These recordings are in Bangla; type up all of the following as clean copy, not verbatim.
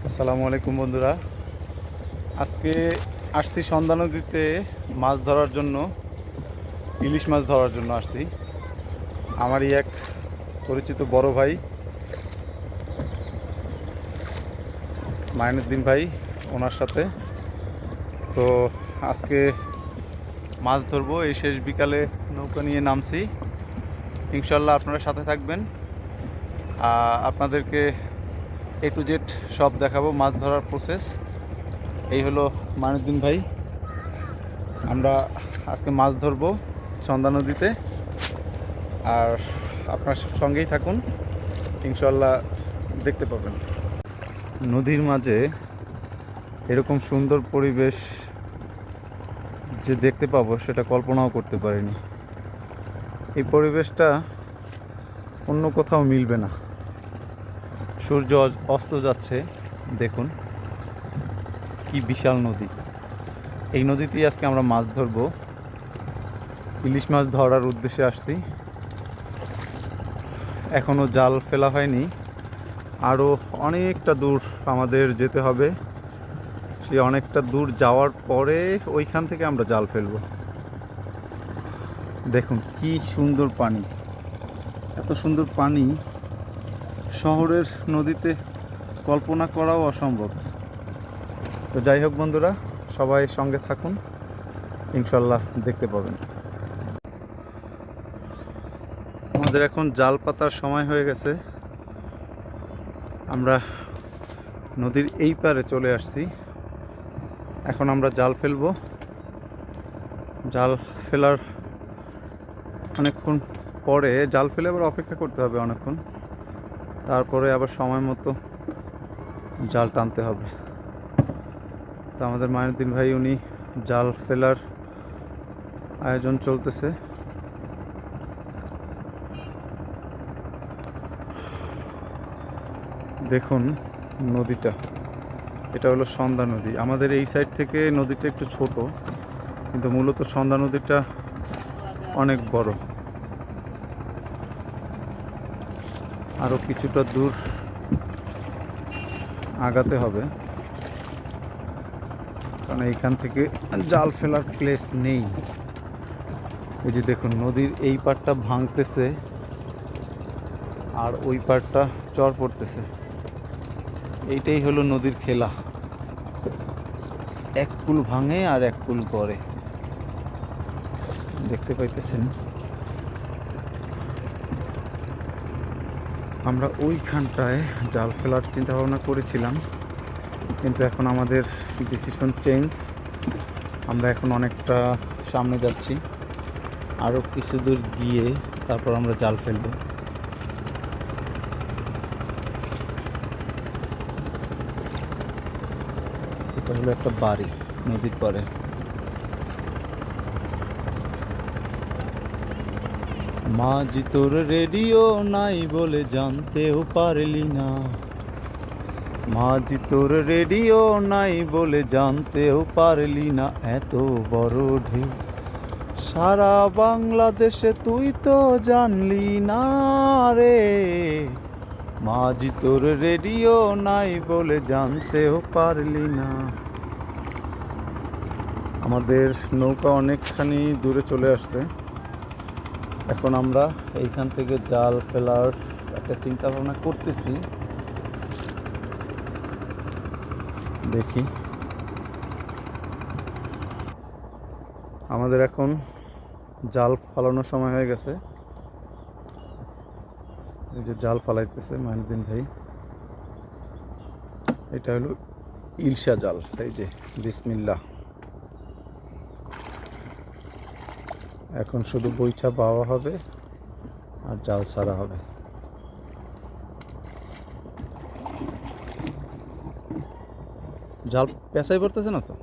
আসসালামু আলাইকুম বন্ধুরা। আজকে আসছি সন্ধ্যা নদীতে মাছ ধরার জন্য, ইলিশ মাছ ধরার জন্য আসছি। আমারই এক পরিচিত বড় ভাই মাইনুদ্দিন ভাই, ওনার সাথে। তো আজকে মাছ ধরবো, এই শেষ বিকালে নৌকা নিয়ে নামছি। ইনশাল্লাহ আপনারা সাথে থাকবেন, আপনাদেরকে এ টু জেড সব দেখাবো মাছ ধরার প্রসেস। এই হলো মাইনুদ্দিন ভাই। আমরা আজকে মাছ ধরবো সন্ধ্যা নদীতে, আর আপনার সঙ্গেই থাকুন, ইনশাল্লাহ দেখতে পাবেন। নদীর মাঝে এরকম সুন্দর পরিবেশ যে দেখতে পাবো সেটা কল্পনাও করতে পারিনি। এই পরিবেশটা অন্য কোথাও মিলবে না। সূর্য অস্ত যাচ্ছে, দেখুন কি বিশাল নদী। এই নদীতেই আজকে আমরা মাছ ধরবো, ইলিশ মাছ ধরার উদ্দেশ্যে আসছি। এখনও জাল ফেলা হয়নি, আরও অনেকটা দূর আমাদের যেতে হবে। সেই অনেকটা দূর যাওয়ার পরে ওইখান থেকে আমরা জাল ফেলবো। দেখুন কি সুন্দর পানি, এত সুন্দর পানি শহরের নদীতে কল্পনা করাও অসম্ভব। তো যাই হোক বন্ধুরা, সবাই সঙ্গে থাকুন, ইনশাল্লাহ দেখতে পাবেন। আমাদের এখন জাল পাতার সময় হয়ে গেছে। আমরা নদীর এই পারে চলে আসছি। এখন আমরা জাল ফেলবো। জাল ফেলার অনেকক্ষণ পরে জাল ফেলে আবার অপেক্ষা করতে হবে অনেকক্ষণ, তারপরে আবার সময় মতো জাল টানতে হবে। তো আমাদের মাইনুদ্দিন ভাই উনি জাল ফেলার আয়োজন চলতেছে। দেখুন নদীটা, এটা হলো সন্ধ্যা নদী। আমাদের এই সাইড থেকে নদীটা একটু ছোট, কিন্তু মূলত সন্ধ্যা নদীটা অনেক বড়। আরও কিছুটা দূর আগাতে হবে, কারণ এইখান থেকে জাল ফেলার প্লেস নেই। এই যে দেখুন নদীর এই পাড়টা ভাঙতেছে আর ওই পাড়টা চর পড়তেছে। এইটাই হলো নদীর খেলা, এক কুল ভাঙে আর এক কুল গড়ে, দেখতে পাইতেছেন। আমরা ওইখানটায় জাল ফেলার চিন্তা ভাবনা করেছিলাম, কিন্তু এখন আমাদের ডিসিশন চেঞ্জ। আমরা এখন অনেকটা সামনে যাচ্ছি, আরও কিছু দূর গিয়ে তারপর আমরা জাল ফেলব। এটা হলো একটা বাড়ি নদীর পাড়ে। মাঝি তোর রেডিও নাই বলে জানতেও পারলি না, মাঝি তোর রেডিও নাই বলে জানতেও পারলি না, এত বড় ঢেউ সারা বাংলাদেশে তুই তো জানলি না রে, মাঝি তোর রেডিও নাই বলে জানতেও পারলি না। আমাদের নৌকা অনেকখানি দূরে চলে আসছে। এখন আমরা এইখান থেকে জাল ফেলার একটা চিন্তা ভাবনা করতেছি, দেখি। আমাদের এখন জাল ফালানোর সময় হয়ে গেছে। এই যে জাল ফালাইতেছে মাইনুদ্দিন ভাই, এটা হলো ইলশা জাল। এই যে বিসমিল্লাহ, এখন শুধু বইটা পাওয়া হবে আর জাল ছাড়া হবে। জাল পেঁচাই পড়তেছে না তো?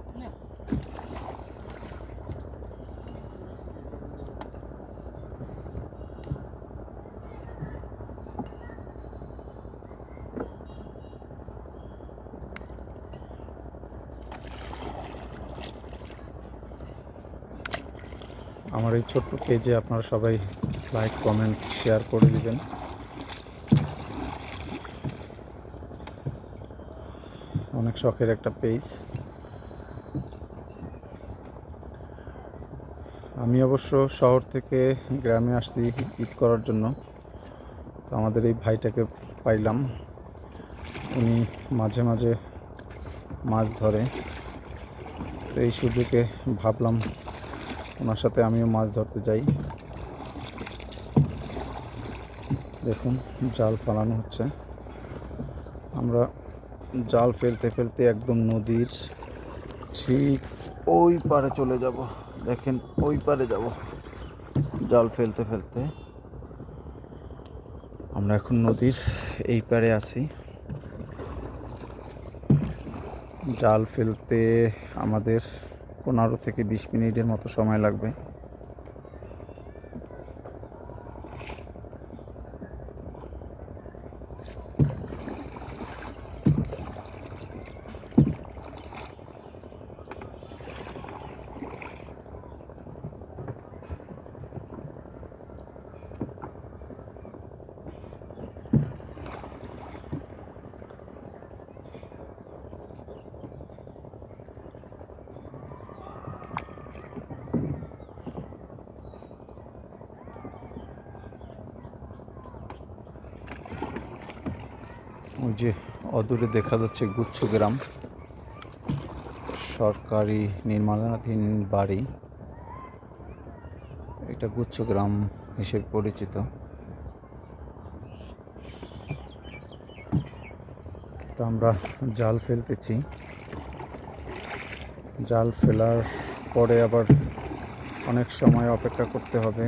আমার এই ছোট্ট পেজে আপনারা সবাই লাইক, কমেন্টস, শেয়ার করে দিবেন। অনেক শখের একটা পেজ। আমি অবশ্য শহর থেকে গ্রামে আসছি ঈদ করার জন্য। তো আমাদের এই ভাইটাকে পাইলাম, উনি মাঝে মাঝে মাছ ধরে। তো এই সুযোগে ভাবলাম ওনার সাথে আমিও মাছ ধরতে যাই। দেখুন জাল ফালানো হচ্ছে। আমরা জাল ফেলতে ফেলতে একদম নদীর ঠিক ওই পারে চলে যাব। দেখেন ওই পারে যাব জাল ফেলতে ফেলতে। আমরা এখন নদীর এই পারে আছি। জাল ফেলতে আমাদের 15 থেকে 20 মিনিটের মতো সময় লাগবে। ওই যে অদূরে দেখা যাচ্ছে গুচ্ছ গ্রাম, সরকারি নির্মাণাধীন বাড়ি। এটা গুচ্ছ গ্রাম হিসেবে পরিচিত। তো আমরা জাল ফেলতেছি। জাল ফেলার পরে আবার অনেক সময় অপেক্ষা করতে হবে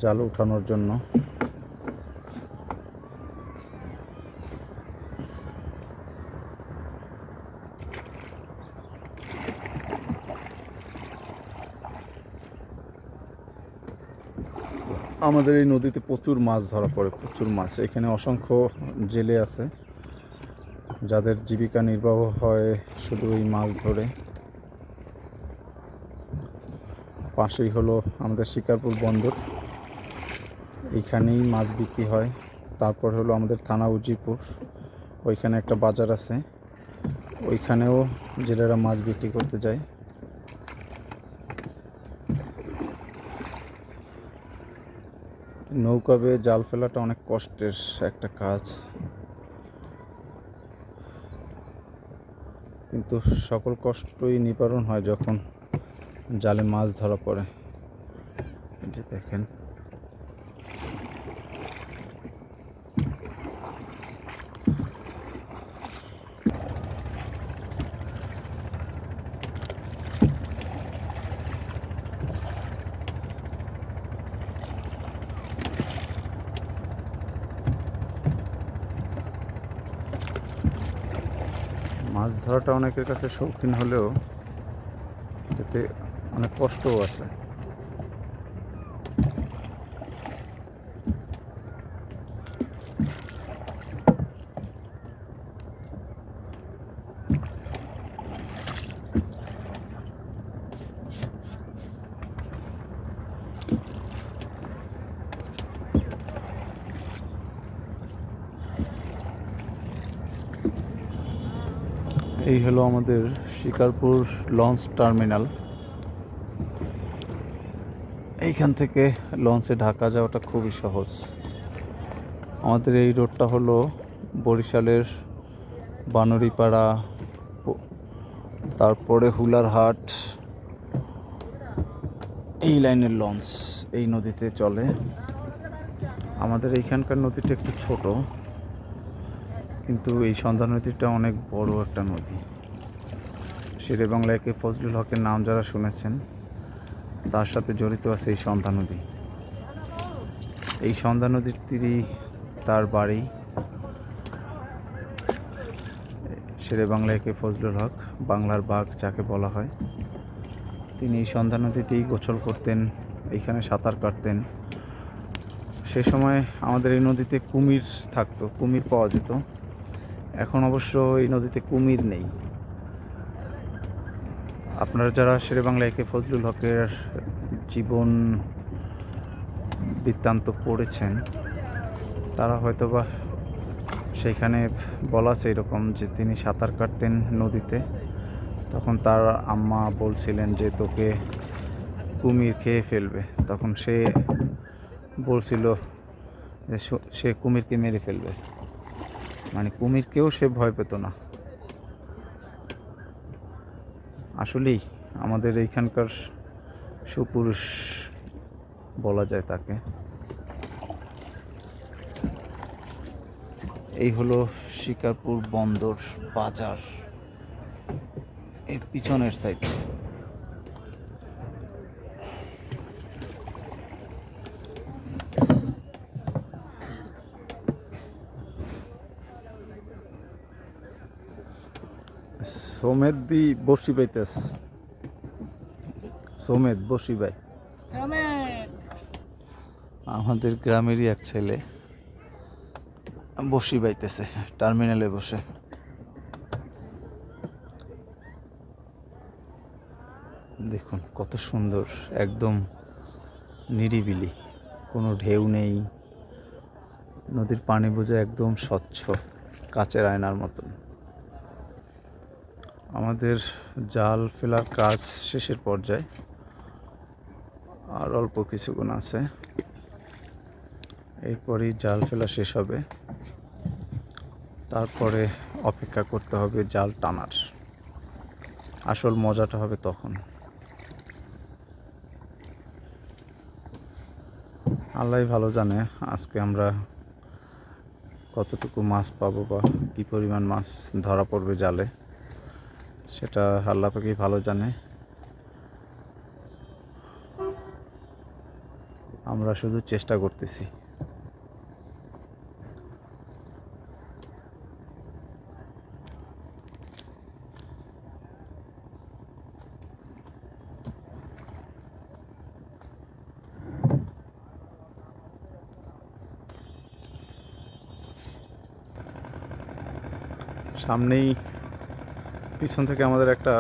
জাল উঠানোর জন্য। আমাদের এই নদীতে প্রচুর মাছ ধরা পড়ে, প্রচুর মাছ। এখানে অসংখ্য জেলে আছে যাদের জীবিকা নির্বাহ হয় শুধু এই মাছ ধরে। পাশেই হলো আমাদের শিকারপুর বন্দর, এইখানেই মাছ বিক্রি হয়। তারপর হলো আমাদের থানা উজিরপুর, ওইখানে একটা বাজার আছে, ওইখানেও জেলেরা মাছ বিক্রি করতে যায়। নৌকা বেয়ে জাল ফেলাটা অনেক কষ্টের একটা কাজ, কিন্তু সকল কষ্টই নিবারণ হয় যখন জালে মাছ ধরা পড়ে। যে দেখেন মাছ ধরাটা অনেকের কাছে শৌখিন হলেও এতে অনেক কষ্টও আছে। এই হলো আমাদের শিকারপুর লঞ্চ টার্মিনাল। এইখান থেকে লঞ্চে ঢাকা যাওয়াটা খুবই সহজ। আমাদের এই রোডটা হলো বরিশালের বানরিপাড়া, তারপরে হুলারহাট, এই লাইনের লঞ্চ এই নদীতে চলে। আমাদের এইখানকার নদীটা একটু ছোট, কিন্তু এই সন্ধ্যা নদীটা অনেক বড় একটা নদী। শেরেবাংলা একে ফজলুল হকের নাম যারা শুনেছেন তার সাথে জড়িত আছে এই সন্ধ্যা নদী। এই সন্ধ্যা নদীর তীরেই তার বাড়ি। শেরেবাংলা একে ফজলুল হক, বাংলার বাঘ যাকে বলা হয়, তিনি এই সন্ধ্যা নদীতেই গোসল করতেন, এইখানে সাঁতার কাটতেন। সে সময় আমাদের এই নদীতে কুমির থাকতো, কুমির পাওয়া যেত। এখন অবশ্য এই নদীতে কুমির নেই। আপনারা যারা শেরেবাংলা একে ফজলুল হকের জীবন বৃত্তান্ত পড়েছেন তারা হয়তোবা সেইখানে বলা আছে এরকম যে তিনি সাঁতার কাটতেন নদীতে, তখন তার আম্মা বলছিলেন যে তোকে কুমির খেয়ে ফেলবে। তখন সে বলছিল যে সে কুমিরকে মেরে ফেলবে, মানে কুমিরকেও সে ভয় পেত না। আসলেই আমাদের এইখানকার সুপুরুষ বলা যায় তাকে। এই হলো শিকারপুর বন্দর বাজার, এর পিছনের সাইড। সোমেদ দি বসি পাইতেস, সোমেদ বসি ভাই আমাদের গ্রামেরই এক ছেলে বসি বাইতেছে টার্মিনালে বসে। দেখুন কত সুন্দর, একদম নিরিবিলি, কোনো ঢেউ নেই, নদীর পানি বোঝা একদম স্বচ্ছ, কাচের আয়নার মতন। আমাদের জাল ফেলার কাজ শেষের পর্যায়ে, আর অল্প কিছুক্ষণ আছে, এরপরই জাল ফেলা শেষ হবে। তারপরে অপেক্ষা করতে হবে জাল টানার, আসল মজাটা হবে তখন। আল্লাহ ভালো জানে আজকে আমরা কতটুকু মাছ পাবো বা কী পরিমাণ মাছ ধরা পড়বে জালে, সেটা আল্লাহ পাকেই ভালো জানে। আমরা শুধু চেষ্টা করতেছি। সামনেই পিছন থেকে আমাদের একটা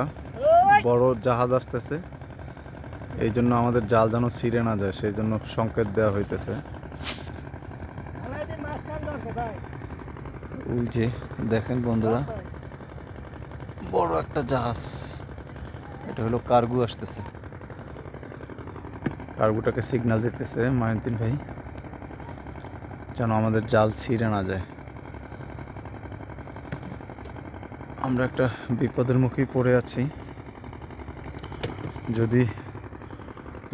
বড় জাহাজ আসতেছে, এই জন্য আমাদের জাল যেন ছিঁড়ে না যায় সেই জন্য সংকেত দেওয়া হইতেছে। ওই যে দেখেন বন্ধুরা, বড় একটা জাহাজ, এটা হলো কার্গো আসতেছে। কার্গোটাকে সিগন্যাল দিতেছে মাইনুদ্দিন ভাই যেন আমাদের জাল ছিঁড়ে না যায়। আমরা একটা বিপদের মুখেই পড়ে আছি, যদি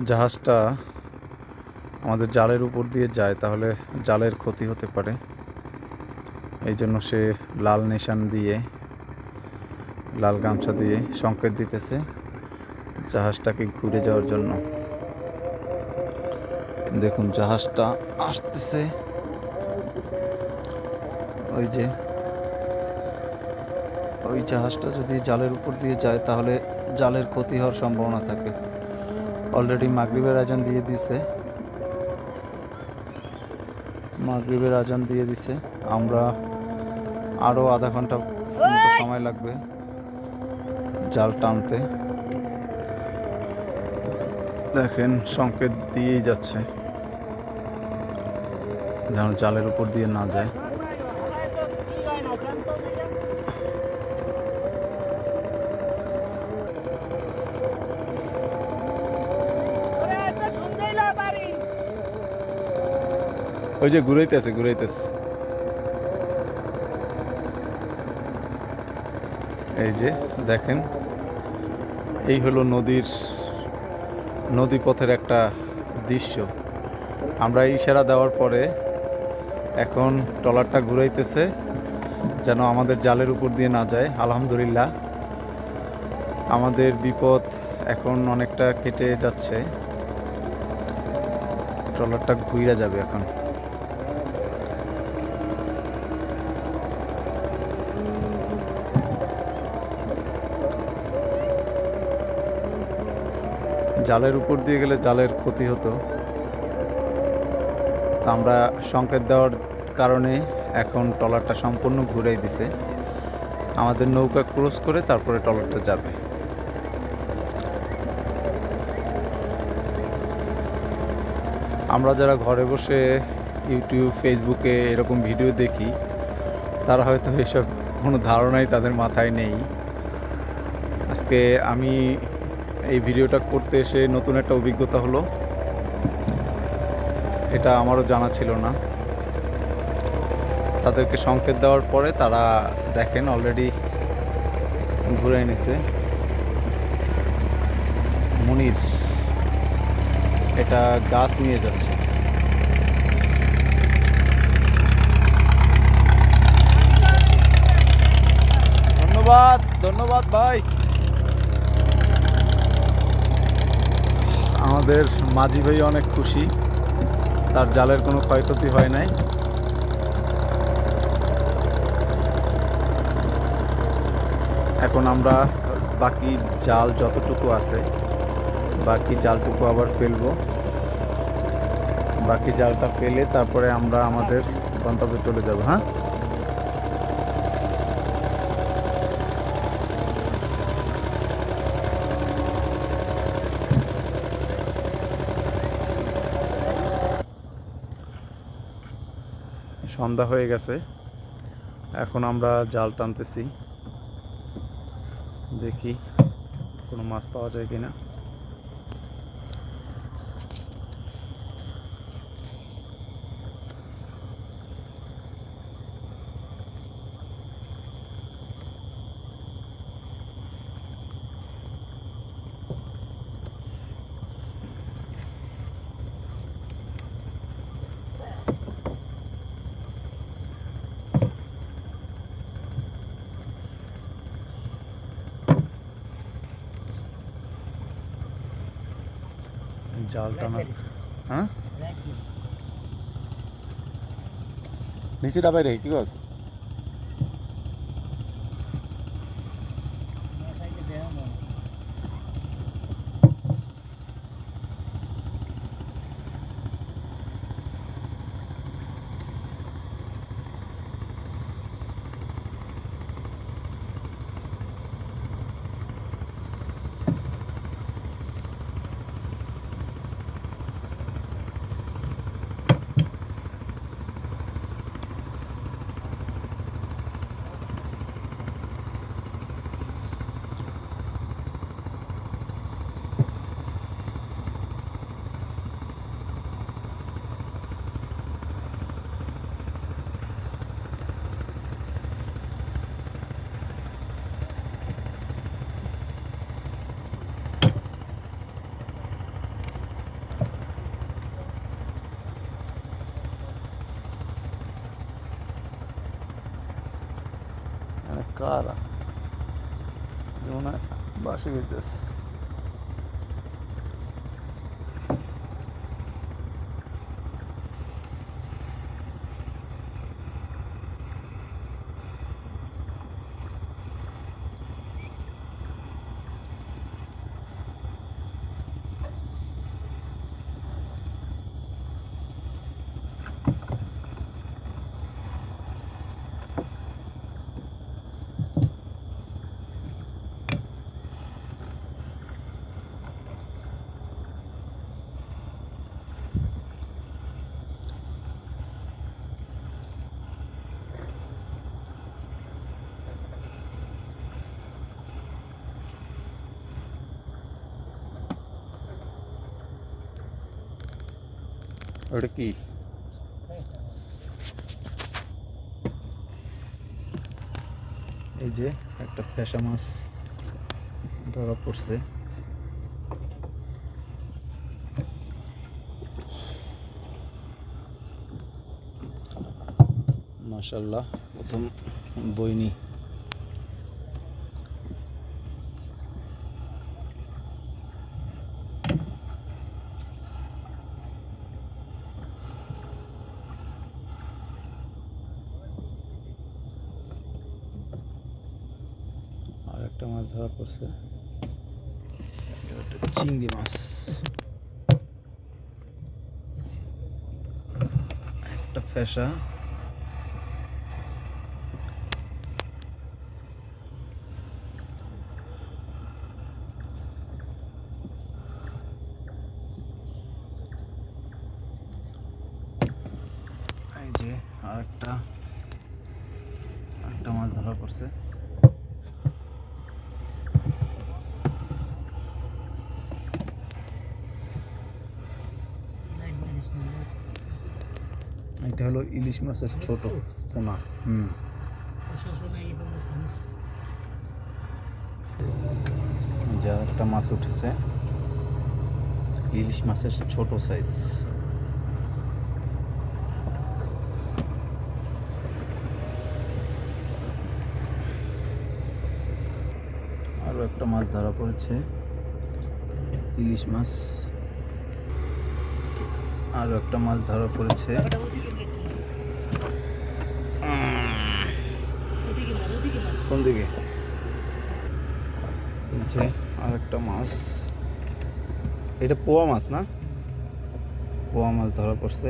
জাহাজটা আমাদের জালের উপর দিয়ে যায় তাহলে জালের ক্ষতি হতে পারে। এই জন্য সে লাল নিশান দিয়ে, লাল গামছা দিয়ে সংকেত দিতেছে জাহাজটাকে ঘুরে যাওয়ার জন্য। দেখুন জাহাজটা আসতেছে, ওই যে ওই জাহাজটা যদি জালের উপর দিয়ে যায় তাহলে জালের ক্ষতি হওয়ার সম্ভাবনা থাকে। অলরেডি মাগরিবের আজান দিয়ে দিছে, মাগরিবের আজান দিয়ে দিছে। আমরা আরও আধা ঘন্টা মতো সময় লাগবে জাল টানতে। দেখেন সংকেত দিয়েই যাচ্ছে যেন জালের উপর দিয়ে না যায়। ওই যে ঘুরাইতেছে ঘুরাইতেছে, এই যে দেখেন, এই হলো নদীপথের একটা দৃশ্য। আমরা ইশারা দেওয়ার পরে এখন ট্রলারটা ঘুরাইতেছে যেন আমাদের জালের উপর দিয়ে না যায়। আলহামদুলিল্লাহ আমাদের বিপদ এখন অনেকটা কেটে যাচ্ছে, ট্রলারটা ঘুরে যাবে এখন। জালের উপর দিয়ে গেলে জালের ক্ষতি হতো, তা আমরা সংকেত দেওয়ার কারণে এখন ট্রলারটা সম্পূর্ণ ঘুরাই দিছে। আমাদের নৌকা ক্রস করে তারপরে ট্রলারটা যাবে। আমরা যারা ঘরে বসে ইউটিউব ফেসবুকে এরকম ভিডিও দেখি, তারা হয়তো এসব কোনো ধারণাই তাদের মাথায় নেই। আজকে আমি এই ভিডিওটা করতে এসে নতুন একটা অভিজ্ঞতা হলো, এটা আমারও জানা ছিল না। তাদেরকে সংকেত দেওয়ার পরে তারা দেখেন অলরেডি ঘুরে এনেছে। মনির এটা গাছ নিয়ে যাচ্ছে। ধন্যবাদ ধন্যবাদ ভাই। আমাদের মাঝি ভাই অনেক খুশি, তার জালের কোনো ক্ষয়ক্ষতি হয় নাই। এখন আমরা বাকি জাল যতটুকু আছে বাকি জালটুকু আবার ফেলবো। বাকি জালটা ফেলে তারপরে আমরা আমাদের গন্তব্যে চলে যাব। হ্যাঁ, সন্ধ্যা হয়ে গেছে, এখন আমরা জাল টানতেছি, দেখি কোনো মাছ পাওয়া যায় কিনা। জাল টানা, হ্যাঁ নিচে ডাবাই রে কি গছ। Cara, una başı gideceğiz. ওটা কি? এই যে একটা ফ্যাসা মাছ ধরা পড়ছে। মাশাআল্লাহ, প্রথম বইনি। আর একটা মাছ ধরা পড়ছে, চিংড়ি মাছ। একটা ফ্যাসা, এই যে আর একটা পড়ছে। এটা হলো ইলিশ মাছের ছোট পোনা। যা একটা মাছ উঠেছে, ইলিশ মাছের ছোট সাইজ। আরও একটা মাছ ধরা পড়েছে, ইলিশ মাছ। আরও একটা মাছ ধরা পড়েছে। কোন দিকে? আর একটা মাছ, এটা পোয়া মাছ না? পোয়া মাছ ধরা পড়ছে,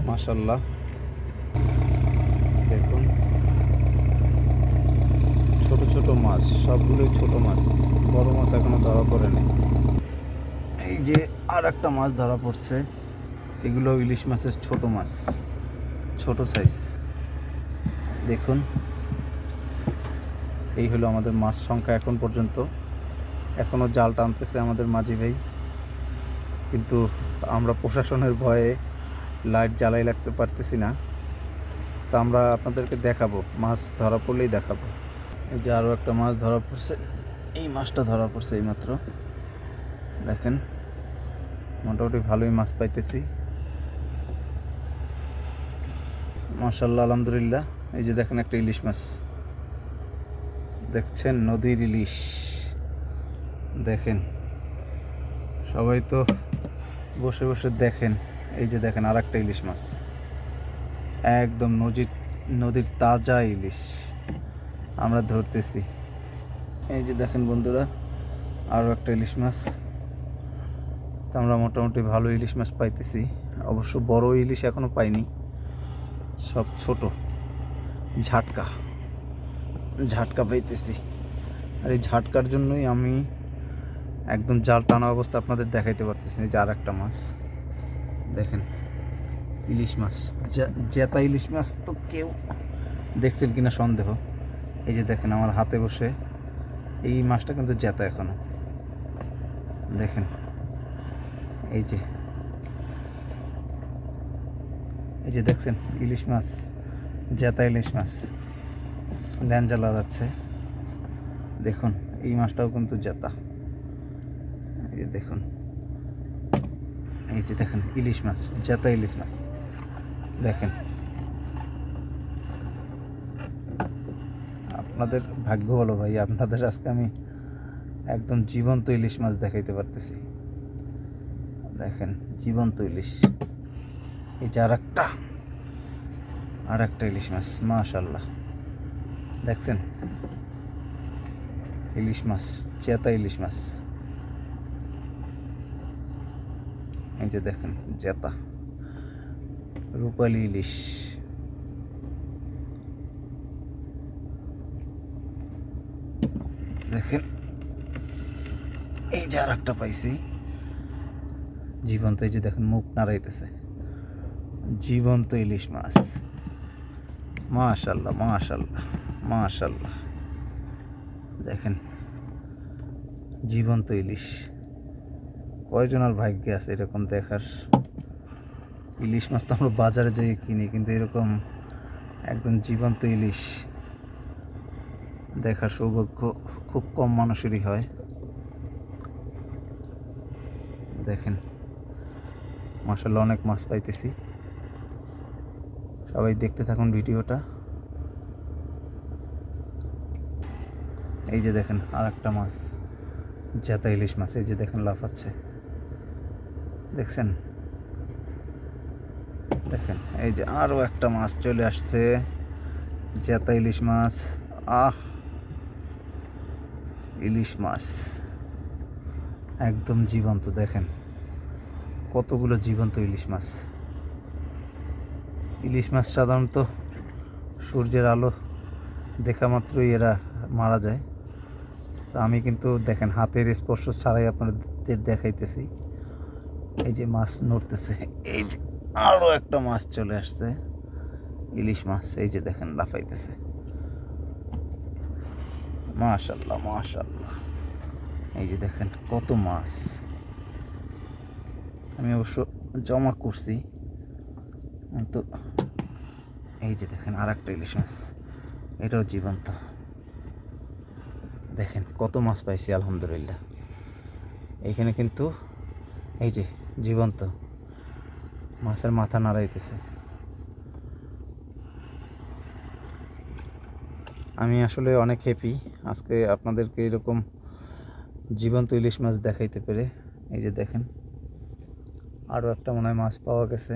মাশাআল্লাহ। দেখুন ছোট ছোট মাছ, সবগুলোই ছোট মাছ, বড় মাছ এখনো ধরা পড়েনি। এই যে আর একটা মাছ ধরা পড়ছে, এগুলো ইলিশ মাছের ছোট মাছ, ছোট সাইজ। দেখুন এই হলো আমাদের মাছ সংখ্যা এখন পর্যন্ত। এখনও জাল টানতেছে আমাদের মাঝি ভাই, কিন্তু আমরা প্রশাসনের ভয়ে লাইট জ্বালাই রাখতে পারতেছি না। তো আমরা আপনাদেরকে দেখাবো, মাছ ধরা পড়লেই দেখাবো। এই যে আরও একটা মাছ ধরা পড়ছে, এই মাছটা ধরা পড়ছে এইমাত্র। দেখেন মোটামুটি ভালোই মাছ পাইতেছি, মাশাআল্লাহ, আলহামদুলিল্লাহ। এই যে দেখেন একটা ইলিশ মাছ, দেখছেন, নদীর ইলিশ। দেখেন সবাই তো বসে বসে দেখেন। এই যে দেখেন আর একটা ইলিশ মাছ, একদম নদীর তাজা ইলিশ আমরা ধরতেছি। এই যে দেখেন বন্ধুরা, আরও একটা ইলিশ মাছ। তো আমরা মোটামুটি ভালো ইলিশ মাছ পাইতেছি, অবশ্য বড় ইলিশ এখনও পাইনি, সব ছোট ঝাটকা পাইতেছি। আর এই ঝাটকার জন্যই আমি একদম জাল টানা অবস্থা আপনাদের দেখাইতে পারতেছি। এই যে আর একটা মাছ দেখেন, ইলিশ মাছ, জেতা ইলিশ মাছ। তো কেউ দেখছেন কিনা সন্দেহ। এই যে দেখেন আমার হাতে বসে, এই মাছটা কিন্তু জেতা এখনো। দেখেন এই যে দেখছেন ইলিশ মাছ, জেতা ইলিশ মাছ, ল্যাঞ্জা যাচ্ছে। দেখুন এই মাছটাও কিন্তু জেতা। এই যে দেখুন, এই যে দেখেন ইলিশ মাছ, জেতা ইলিশ মাছ। দেখেন আপনাদের ভাগ্য ভালো ভাই, আপনাদের আজকে আমি একদম জীবন্ত ইলিশ মাছ দেখাইতে পারতেছি। দেখেন জীবন্ত ইলিশ। এই যে আর একটা ইলিশ মাছ, মাশাআল্লাহ। দেখছেন ইলিশ মাছ, জেতা ইলিশ মাছ। এই যে দেখেন জেতা রূপালী ইলিশ। দেখেন এই যে আর একটা পাইছি জীবন্ত। এই যে দেখেন মুখ নাড়াইতেছে, জীবন্ত ইলিশ মাছ, মাশাআল্লাহ মাশাআল্লাহ মাশাআল্লাহ। দেখেন জীবন্ত ইলিশ, কয়জনের ভাগ্যে আছে এরকম দেখার। ইলিশ মাছ তো আমরা বাজারে যেয়ে কিনি, কিন্তু এরকম একদম জীবন্ত ইলিশ দেখার সৌভাগ্য খুব কম মানুষেরই হয়। দেখেন মাশাআল্লাহ অনেক মাছ পাইতেছি। সবাই দেখতে থাকুন ভিডিওটা। এই যে দেখেন আর একটা মাছ, জেতা ইলিশ মাছ। এই যে দেখেন লাফাচ্ছে, দেখছেন? দেখেন এই যে আরও একটা মাছ চলে আসছে, জেতা ইলিশ মাছ। ইলিশ মাছ একদম জীবন্ত। দেখেন কতগুলো জীবন্ত ইলিশ মাছ। ইলিশ মাছ সাধারণত সূর্যের আলো দেখা মাত্রই এরা মারা যায়। তো আমি কিন্তু দেখেন হাতের স্পর্শ ছাড়াই আপনাদের দেখাইতেছি। এই যে মাছ নড়তেছে, এই যে আরও একটা মাছ চলে আসছে, ইলিশ মাছ। এই যে দেখেন লাফাইতেছে, মাশাআল্লাহ মাশাআল্লাহ, এই যে দেখেন কত মাছ। আমি অবশ্য জমা করছি, কিন্তু এই যে দেখেন আর একটা ইলিশ মাছ, এটাও জীবন্ত। দেখেন কত মাছ পাইছি আলহামদুলিল্লাহ। এইখানে কিন্তু এই যে জীবন্ত মাছের মাথা নাড়াইতেছে। আমি আসলে অনেক হ্যাপি আজকে আপনাদেরকে এরকম জীবন্ত ইলিশ মাছ দেখাইতে পেরে। এই যে দেখেন আরও একটা মনে হয় মাছ পাওয়া গেছে।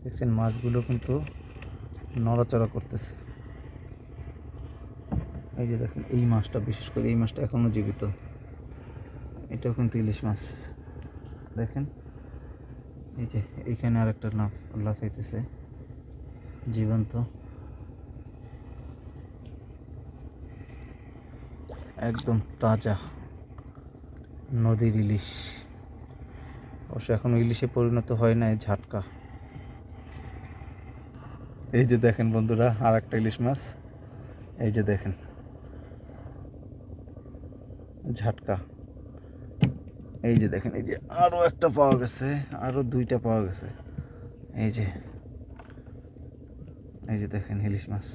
দেখছেন মাছগুলো কিন্তু নড়াচড়া করতেছে। এই যে দেখেন এই মাছটা, বিশেষ করে এই মাছটা এখনও জীবিত। এটাও কিন্তু ইলিশ মাছ। দেখেন এই যে এইখানে আর একটা লাফাইতেছে জীবন্ত, একদম তাজা নদীর ইলিশ। অবশ্য এখনো ইলিশে পরিণত হয় নাই, ঝাটকা। এই যে দেখেন বন্ধুরা আর একটা ইলিশ মাছ, এই যে দেখেন ঝাটকা। এই যে দেখেন এই যে আরও একটা পাওয়া গেছে, আরও দুইটা পাওয়া গেছে। এই যে এই যে দেখেন ইলিশ মাছ,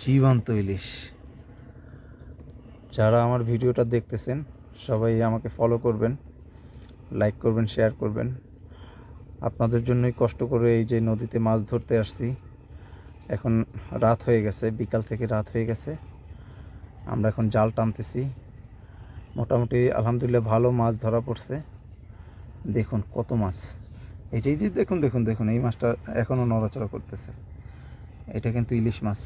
জীবন্ত ইলিশ। যারা আমার ভিডিওটা দেখতেছেন সবাই আমাকে ফলো করবেন, লাইক করবেন, শেয়ার করবেন। আপনাদের জন্যই কষ্ট করে এই যে নদীতে মাছ ধরতে আসছি। এখন রাত হয়ে গেছে, বিকাল থেকে রাত হয়ে গেছে। আমরা এখন জাল টানতেছি। মোটামুটি আলহামদুলিল্লাহ ভালো মাছ ধরা পড়ছে। দেখুন কত মাছ। এই যে দেখুন দেখুন দেখুন এই মাছটা এখনও নড়াচড়া করতেছে। এটা কিন্তু ইলিশ মাছ,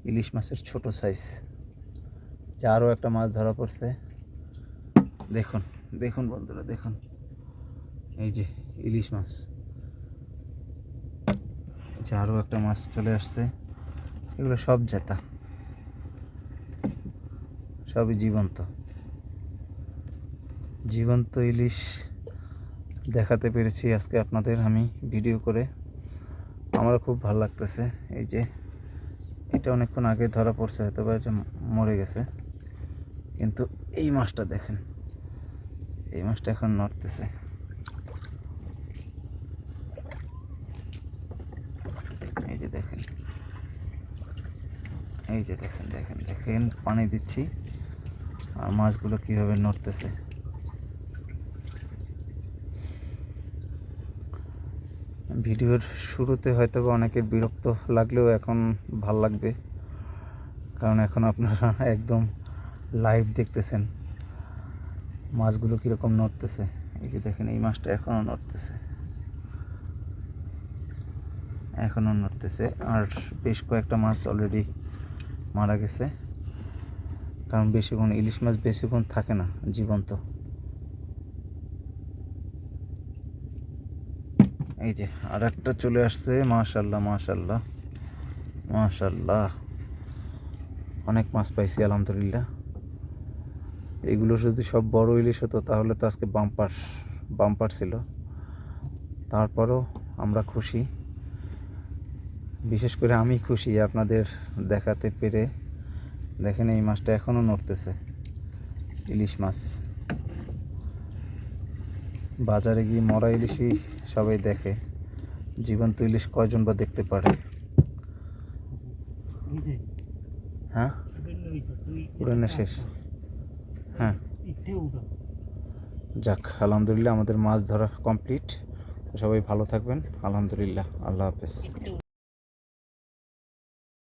ইলিশ মাছের ছোট সাইজ। যে আরও একটা মাছ ধরা পড়ছে। দেখুন দেখুন বন্ধুরা দেখুন, এই যে ইলিশ মাছ। যে আরও একটা মাছ চলে আসছে। এগুলো সব জেতা, সবই জীবন্ত। জীবন্ত ইলিশ দেখাতে পেরেছি আজকে আপনাদের আমি ভিডিও করে। আমারও খুব ভালো লাগতেছে। এই যে এটা অনেকক্ষণ আগে ধরা পড়ছে, হয়তো বা এটা মরে গেছে, কিন্তু এই মাছটা দেখেন, এই মাছটা এখন নড়তেছে। এই যে দেখেন, এই যে দেখেন দেখেন দেখেন পানি দিচ্ছি আর মাছগুলো কীভাবে নড়তেছে। ভিডিওর শুরুতে হয়তো অনেকের বিরক্ত লাগলেও এখন ভাল লাগবে, কারণ এখন আপনারা একদম লাইভ দেখতেছেন মাছগুলো কীরকম নড়তেছে। এই যে দেখেন এই মাছটা এখনও নড়তেছে, এখনও নড়তেছে। আর বেশ কয়েকটা মাছ অলরেডি মারা গেছে, কারণ বেশিক্ষণ ইলিশ মাছ বেশিক্ষণ থাকে না জীবন্ত। এই যে আর একটা চলে আসছে। মাশাল্লাহ মাশাল্লাহ মাশাল্লাহ, অনেক মাছ পাইছি আলহামদুলিল্লাহ। এগুলো যদি সব বড় ইলিশ হতো তাহলে তো আজকে বাম্পার বাম্পার ছিল। তারপরও আমরা খুশি, বিশেষ করে আমি খুশি আপনাদের দেখাতে পেরে। দেখেন এই মাছটা এখনও নড়তেছে, ইলিশ মাছ। বাজারে গিয়ে মরা ইলিশই সবাই দেখে, জীবন্ত ইলিশ কয়জন বা দেখতে পারে? হ্যাঁ উড়ানো শেষ। হ্যাঁ যাক আলহামদুলিল্লাহ আমাদের মাছ ধরা কমপ্লিট। সবাই ভালো থাকবেন, আলহামদুলিল্লাহ, আল্লাহ হাফেজ।